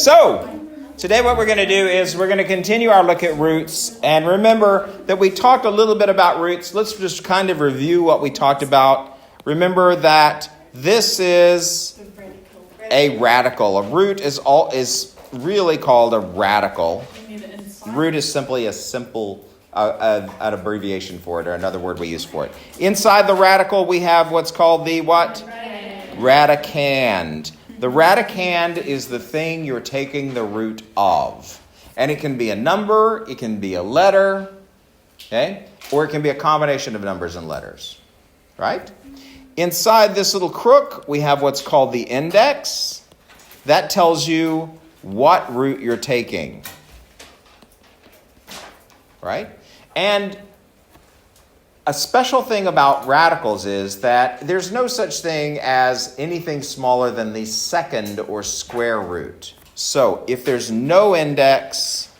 So, today what we're going to do is we're going to continue our look at roots. And remember that we talked a little bit about roots. Let's just kind of review what we talked about. Remember that this is a radical. A root is really called a radical. Root is simply an abbreviation for it, or another word we use for it. Inside the radical, we have what's called the what? Radicand. The radicand is the thing you're taking the root of. And it can be a number, it can be a letter, okay? Or it can be a combination of numbers and letters, right? Inside this little crook, we have what's called the index. That tells you what root you're taking, right? And a special thing about radicals is that there's no such thing as anything smaller than the second or square root. So if there's no index,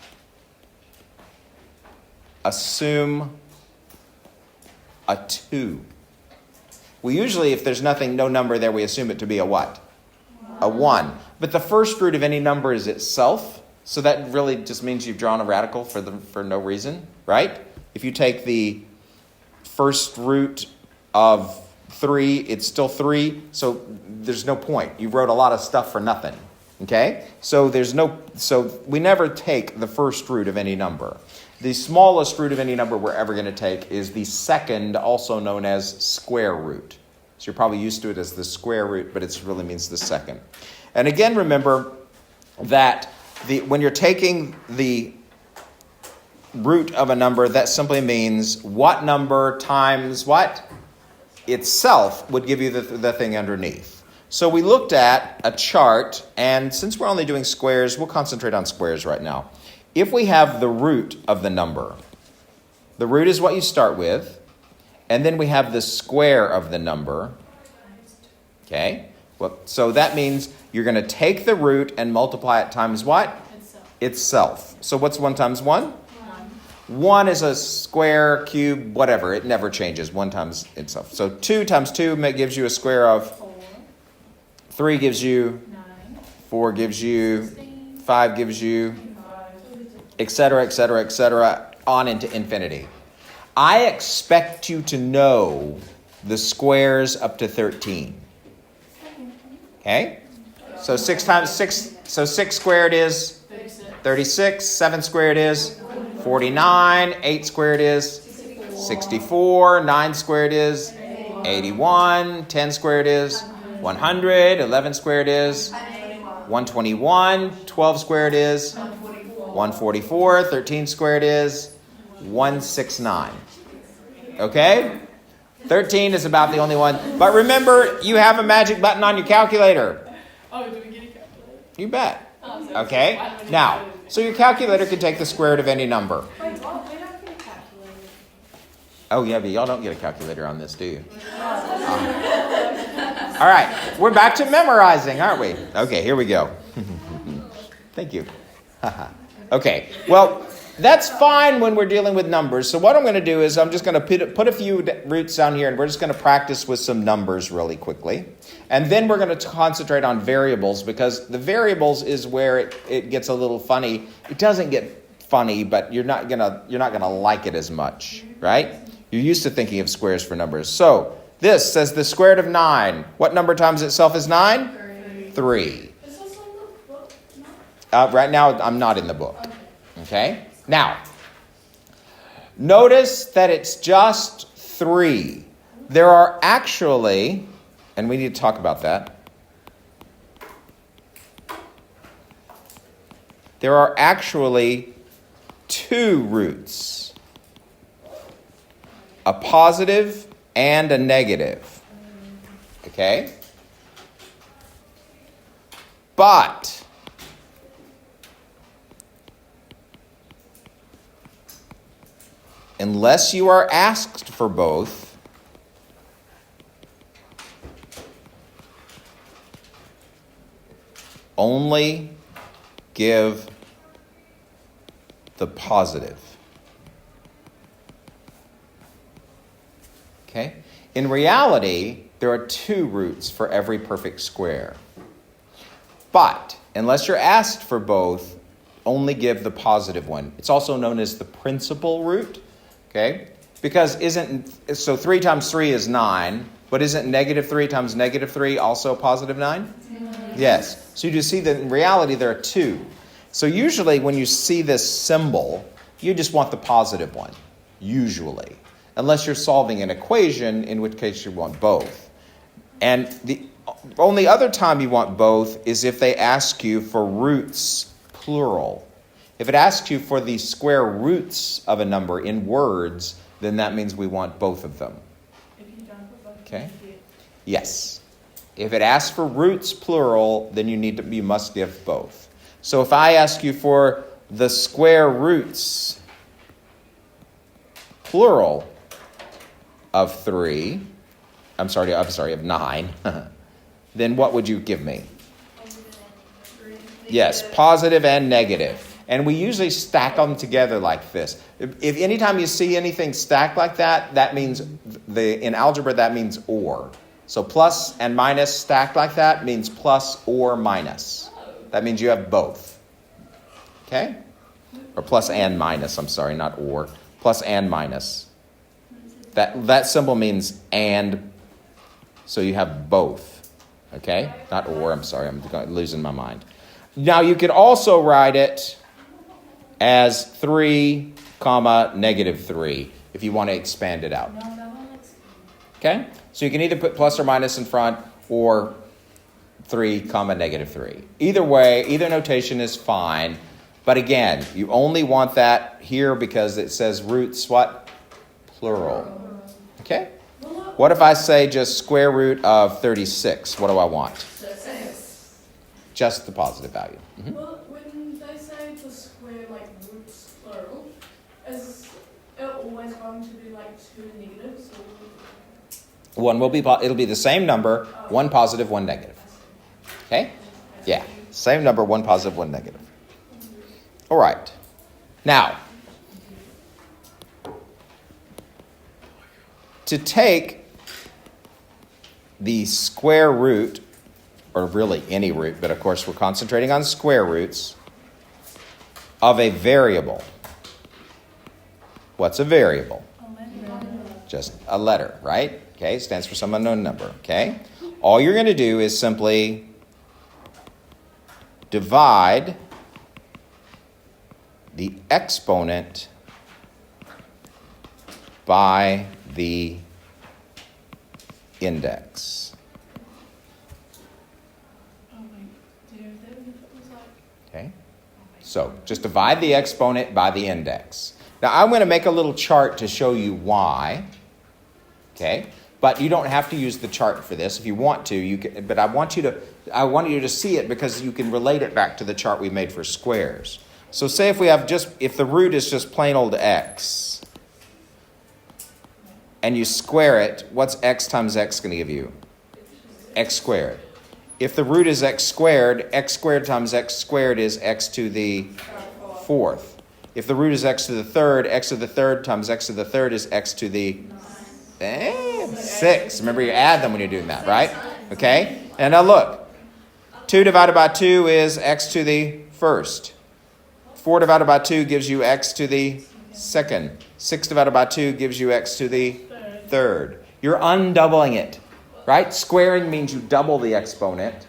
assume a 2. We usually, if there's no number there, we assume it to be a what? A 1. But the first root of any number is itself. So that really just means you've drawn a radical for no reason, right? If you take the first root of 3, it's still 3, so there's no point. You wrote a lot of stuff for nothing, okay? So we never take the first root of any number. The smallest root of any number we're ever going to take is the second, also known as square root. So you're probably used to it as the square root, but it really means the second. And again, remember that when you're taking the root of a number, that simply means what number times what itself would give you the thing underneath. So we looked at a chart, and since we're only doing squares, we'll concentrate on squares right now. If we have the root of the number, the root is what you start with, and then we have the square of the number, okay? Well, so that means you're going to take the root and multiply it times what? Itself. So what's 1 times 1? 1 is a square, cube, whatever. It never changes. 1 times itself. So 2 times 2 gives you a square of 4. 3 gives you 9. 4 gives you 16. 5 gives you, etc., etc., etc., on into infinity. I expect you to know the squares up to 13. Okay? So 6 times 6, so 6 squared is 36. 7 squared is 49, 8 squared is 64, 9 squared is 81, 10 squared is 100, 11 squared is 121, 12 squared is 144, 13 squared is 169. Okay? 13 is about the only one. But remember, you have a magic button on your calculator. Oh, do we get a calculator? You bet. Okay? Now, so your calculator can take the square root of any number. Wait, well, we don't get a calculator. Oh, yeah, but y'all don't get a calculator on this, do you? All right, we're back to memorizing, aren't we? Okay, here we go. Thank you. Okay, well, that's fine when we're dealing with numbers. So what I'm going to do is I'm just going to put a few roots down here, and we're just going to practice with some numbers really quickly. And then we're going to concentrate on variables, because the variables is where it gets a little funny. It doesn't get funny, but you're not gonna like it as much, right? You're used to thinking of squares for numbers. So this says the square root of 9. What number times itself is 9? 3. Is this in the book? Right now, I'm not in the book. Okay? Now, notice that it's just 3. There are actually, and we need to talk about that, there are actually 2 roots, a positive and a negative. Okay? But unless you are asked for both, only give the positive. Okay? In reality, there are 2 roots for every perfect square. But unless you're asked for both, only give the positive one. It's also known as the principal root, okay? Because 3 times 3 is 9, but isn't negative 3 times negative 3 also positive 9? Yes. So you just see that in reality there are 2. So usually when you see this symbol, you just want the positive one, usually. Unless you're solving an equation, in which case you want both. And the only other time you want both is if they ask you for roots, plural. If it asks you for the square roots of a number in words, then that means we want both of them. If you don't put both, Okay. you get- Yes. If it asks for roots, plural, then you must give both. So if I ask you for the square roots, plural, of 3, of 9, then what would you give me? Yes, positive and negative. And we usually stack them together like this. If anytime you see anything stacked like that, that means in algebra that means or. So plus and minus stacked like that means plus or minus. That means you have both. Okay? Or plus and minus, I'm sorry, not or. Plus and minus. That symbol means and, so you have both. Okay? Not or, I'm sorry, I'm losing my mind. Now you could also write it as 3, negative 3, if you want to expand it out. No, that one looks. Okay? So you can either put plus or minus in front or 3, negative 3. Either way, either notation is fine. But again, you only want that here because it says roots what? Plural. Okay? What if I say just square root of 36? What do I want? 6. Just the positive value. Mhm. Well, when they say the square, like roots plural, is it always going to be like 2 negatives? Or... One will be, it'll be the same number, one positive, one negative. Okay? Yeah. Same number, one positive, one negative. All right. Now, to take the square root, or really any root, but of course we're concentrating on square roots, of a variable. What's a variable? Just a letter, right? Okay, it stands for some unknown number, okay? All you're going to do is simply divide the exponent by the index. Oh my dear, that was like... Okay? So just divide the exponent by the index. Now I'm going to make a little chart to show you why. Okay? But you don't have to use the chart for this. If you want to, you can, but I want you to see it because you can relate it back to the chart we made for squares. So say if the root is just plain old x, and you square it, what's x times x going to give you? X squared. If the root is x squared times x squared is x to the 4th. If the root is x to the 3rd, x to the 3rd times x to the 3rd is x to the 6. Remember, you add them when you're doing that, right? Okay? And now look. 2 divided by 2 is x to the 1st. 4 divided by 2 gives you x to the 2nd. 6 divided by 2 gives you x to the 3rd. You're undoubling it, right? Squaring means you double the exponent.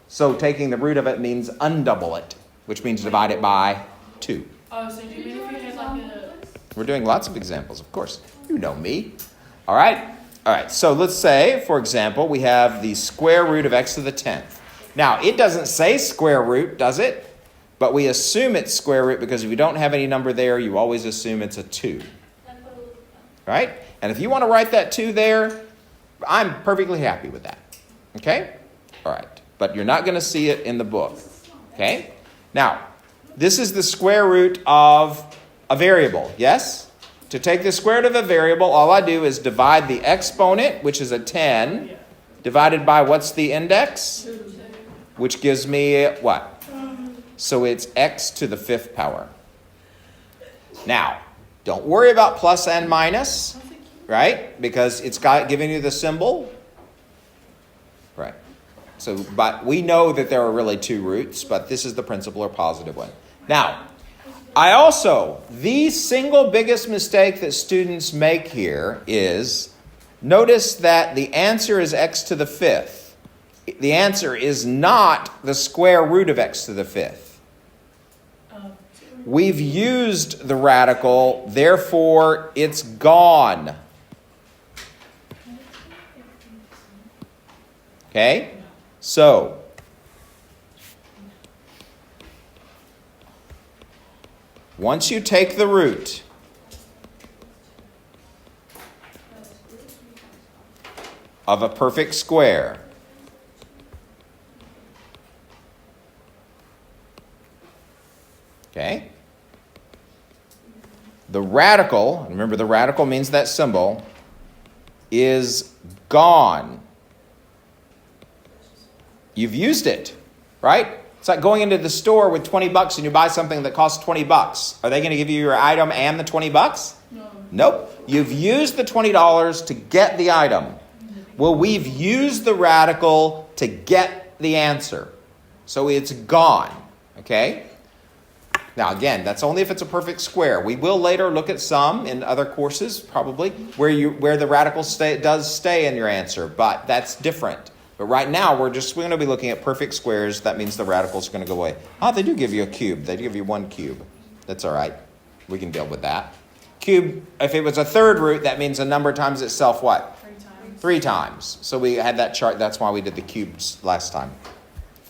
So taking the root of it means undouble it, which means divide it by 2. Oh, so do you mean if you had like a... We're doing lots of examples, of course. You know me. All right? All right, so let's say, for example, we have the square root of x to the 10th. Now, it doesn't say square root, does it? But we assume it's square root because if you don't have any number there, you always assume it's a 2. Right? And if you want to write that 2 there, I'm perfectly happy with that. Okay? All right. But you're not going to see it in the book. Okay? Now, this is the square root of a variable. Yes? To take the square root of a variable, all I do is divide the exponent, which is a 10, divided by what's the index? Which gives me what? So it's x to the 5th power. Now, don't worry about plus and minus, right? Because it's giving you the symbol. Right. So, but we know that there are really two roots, but this is the principal or positive one. Now, the single biggest mistake that students make here is, notice that the answer is x to the fifth. The answer is not the square root of x to the fifth. We've used the radical, therefore it's gone. Okay? So, once you take the root of a perfect square, okay? The radical, remember the radical means that symbol, is gone. You've used it, right? It's like going into the store with $20 and you buy something that costs $20. Are they going to give you your item and the $20? No. Nope. You've used the $20 to get the item. Well, we've used the radical to get the answer. So it's gone, okay? Now, again, that's only if it's a perfect square. We will later look at some in other courses, probably, where the radical does stay in your answer, but that's different. But right now, we're going to be looking at perfect squares. That means the radical's going to go away. Oh, they do give you a cube. They give you one cube. That's all right. We can deal with that. Cube, if it was a third root, that means a number times itself what? 3 times. 3 times. So we had that chart. That's why we did the cubes last time.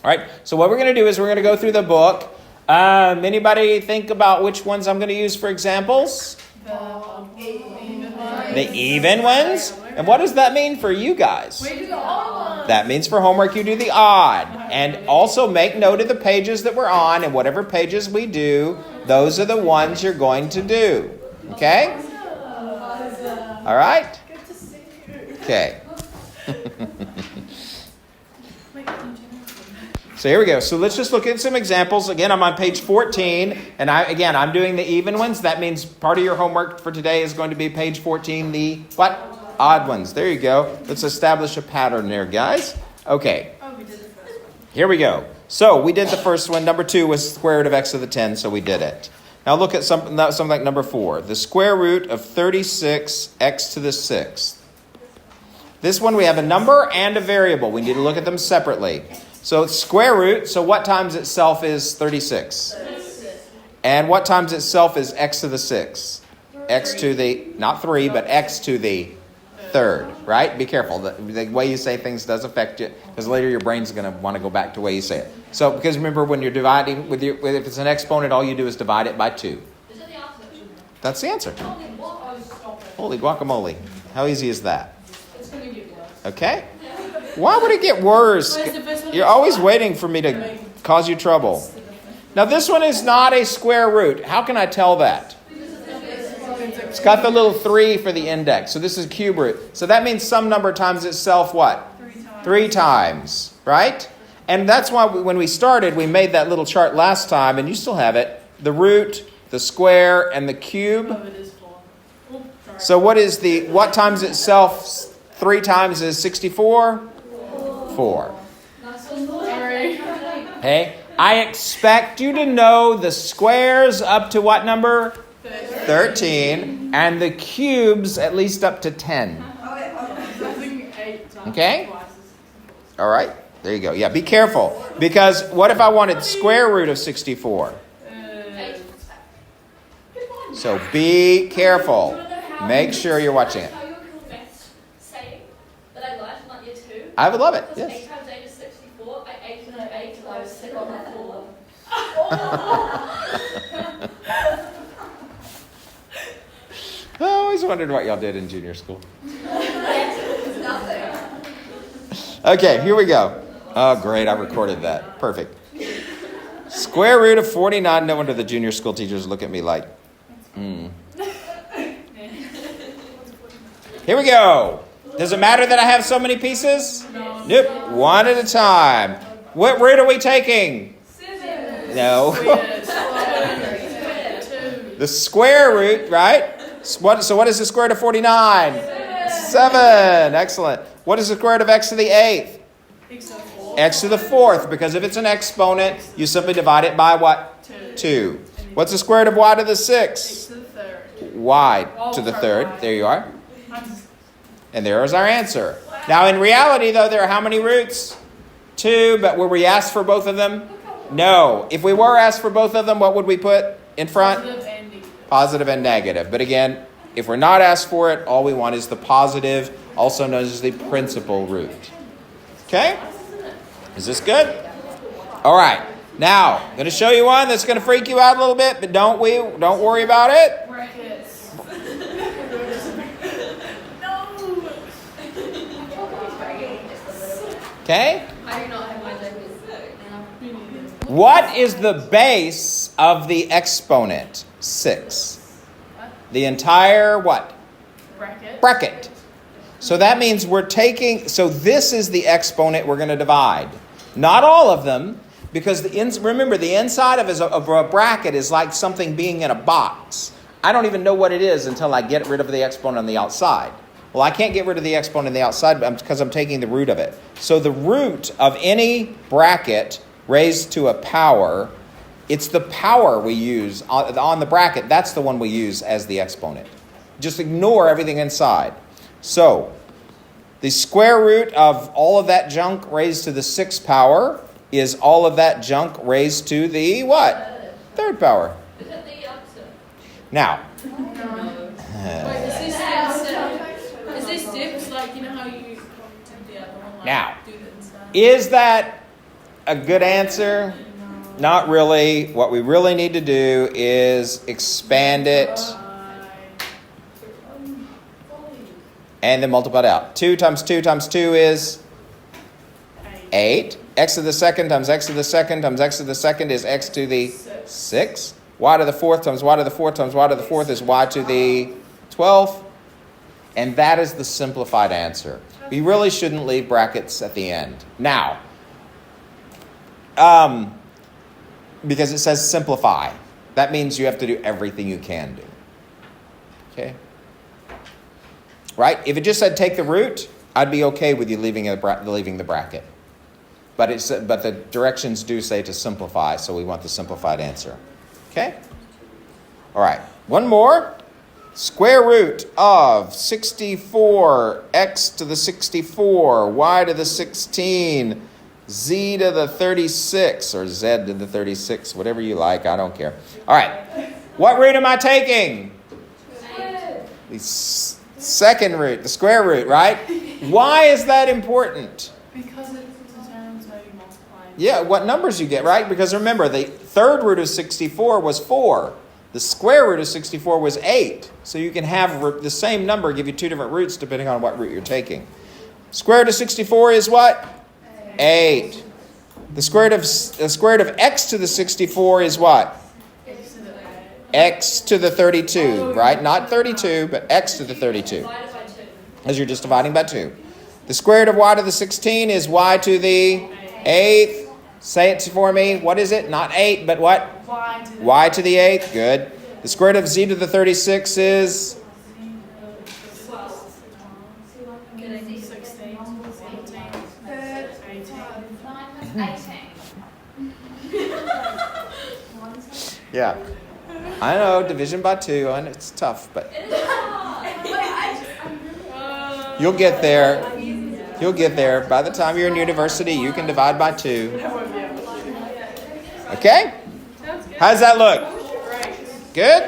All right. So what we're going to do is we're going to go through the book. Anybody think about which ones I'm going to use for examples? The even ones? And what does that mean for you guys? We do the odd ones. That means for homework you do the odd. And also make note of the pages that we're on, and whatever pages we do, those are the ones you're going to do. Okay? All right? Good to see you. Okay. So here we go. So let's just look at some examples. Again, I'm on page 14. And I'm doing the even ones. That means part of your homework for today is going to be page 14, the what? Odd ones. There you go. Let's establish a pattern there, guys. Okay. Oh, we did the first one. Here we go. So we did the first one. Number 2 was square root of x to the 10, so we did it. Now look at something like number 4. The square root of 36 x to the 6th. This one we have a number and a variable. We need to look at them separately. So it's square root. So what times itself is 36? 36. And what times itself is x to the 6? X to the, not 3, but x to the 3rd, right? Be careful. The way you say things does affect you, because later your brain's going to want to go back to the way you say it. So, because remember, when you're dividing, if it's an exponent, all you do is divide it by 2. Is that the answer? That's the answer. Oh, stop it. Holy guacamole. How easy is that? It's going to get worse. Okay? Why would it get worse? Where's the first one? You're always waiting for me to cause you trouble. Now, this one is not a square root. How can I tell that? It's got the little 3 for the index. So this is cube root. So that means some number times itself what? 3 times. 3 times, right? And that's why when we started, we made that little chart last time, and you still have it. The root, the square, and the cube. Oh, it is 4. Oh, sorry. So what times itself 3 times is 64? 4. Sorry. Okay? I expect you to know the squares up to what number? 13. And the cubes at least up to 10. I think 8 times. Okay? Twice All right. There you go. Yeah, be careful. Because what if I wanted square root of 64? So be careful. Make sure you're watching it. Tell you a cool maths saying that I learned in like year 2. I would love it. Because Yes. 8 times 8 is 64. I ate and I ate till I was sick on the floor. I always wondered what y'all did in junior school. Okay, here we go. Oh, great. I recorded that. Perfect. Square root of 49. No wonder the junior school teachers look at me like, Here we go. Does it matter that I have so many pieces? No. Nope. One at a time. What root are we taking? No. The square root, right? So what is the square root of 49? 7. Excellent. What is the square root of x to the 8th? X to the 4. X to the fourth, because if it's an exponent, you simply divide it by what? 2. What's the square root of y to the 6? X to the third. Y to the third. There you are. And there is our answer. Now, in reality, though, there are how many roots? 2, but were we asked for both of them? No. If we were asked for both of them, what would we put in front? Positive and negative. Positive and negative. But again, if we're not asked for it, all we want is the positive, also known as the principal root. Okay? Is this good? All right. Now, I'm going to show you one that's going to freak you out a little bit, but don't worry about it. Brackets. Okay? I do not have my labels. What is the base of the exponent? 6. The entire what? Bracket. So that means so this is the exponent we're going to divide. Not all of them, because remember, the inside of a bracket is like something being in a box. I don't even know what it is until I get rid of the exponent on the outside. Well, I can't get rid of the exponent on the outside because I'm taking the root of it. So the root of any bracket raised to a power, it's the power we use on the bracket. That's the one we use as the exponent. Just ignore everything inside. So the square root of all of that junk raised to the 6th power is all of that junk raised to the what? 3rd power. Is that the answer? Now, Wait, is this dips like, you know how you did the other one? Like, Now, do the inside? is that a good answer? Not really. What we really need to do is expand it and then multiply it out. 2 times 2 times 2 is 8. X to the second times x to the second times x to the second is x to the 6th. Y to the 4th times y to the 4th times y to the 4th is y to the 12th. And that is the simplified answer. We really shouldn't leave brackets at the end. Now, because it says simplify. That means you have to do everything you can do. Okay? Right? If it just said take the root, I'd be okay with you leaving the bracket. But the directions do say to simplify, so we want the simplified answer. Okay? All right. One more. Square root of 64, x to the 64, y to the 16, z to the 36, or z to the 36, whatever you like, I don't care. All right. What root am I taking? The second root, the square root, right? Why is that important? Because it determines how you multiply. Yeah, what numbers you get, right? Because remember, the third root of 64 was 4. The square root of 64 was 8. So you can have the same number give you 2 different roots depending on what root you're taking. Square root of 64 is what? 8. The square root of x to the 64 is what? X to the 32, right? Not 32, but x to the 32. Divided by 2. As you're just dividing by 2. The square root of y to the 16 is y to the 8th. Say it for me. What is it? Not 8, but what? Y to the 8th. Good. The square root of z to the 36 is? 18. Yeah. I know, division by 2, and it's tough, but you'll get there. You'll get there. By the time you're in university, you can divide by 2. Okay? How does that look? Good?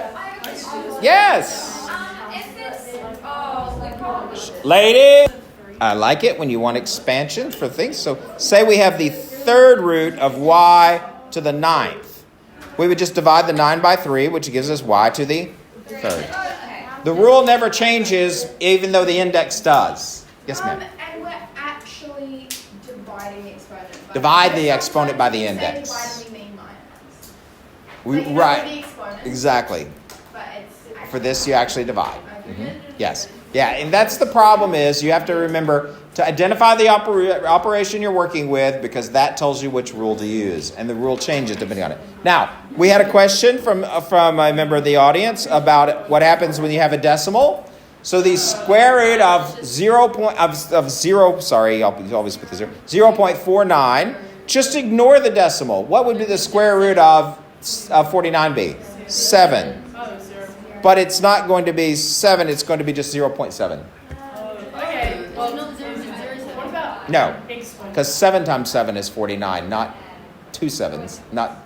Yes. Lady, I like it when you want expansion for things. So say we have the third root of y to the 9th. We would just divide the 9 by 3, which gives us y to the 3rd. The rule never changes, even though the index does. Yes, ma'am. And we're actually dividing the exponent. Divide the exponent by the index. Divide, we mean minus. We, The right. exponent, Exactly. but it's For this, you actually divide. Yes. Yeah, and that's the problem is you have to remember to identify the operation you're working with because that tells you which rule to use. And the rule changes depending on it. Now, we had a question from a member of the audience about what happens when you have a decimal. So the square root of 0. Sorry, I'll always put the 0. 0.49. Just ignore the decimal. What would be the square root of 49 be? 7. Oh, 0. But it's not going to be 7. It's going to be just 0.7. Okay. Well, Not 0.07. what about No, exponent? because 7 times 7 is 49, not 2 sevens.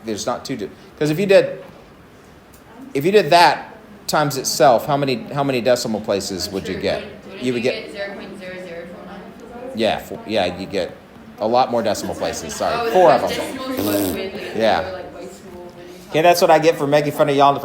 There's not two. Because if you did that times itself, how many decimal places would you get? You would get 0.0049. you get a lot more decimal places. Sorry, Oh, 4 of them. decimals were weirdly- Yeah. they were, like, way small, really. Okay, that's what I get for making fun of y'all for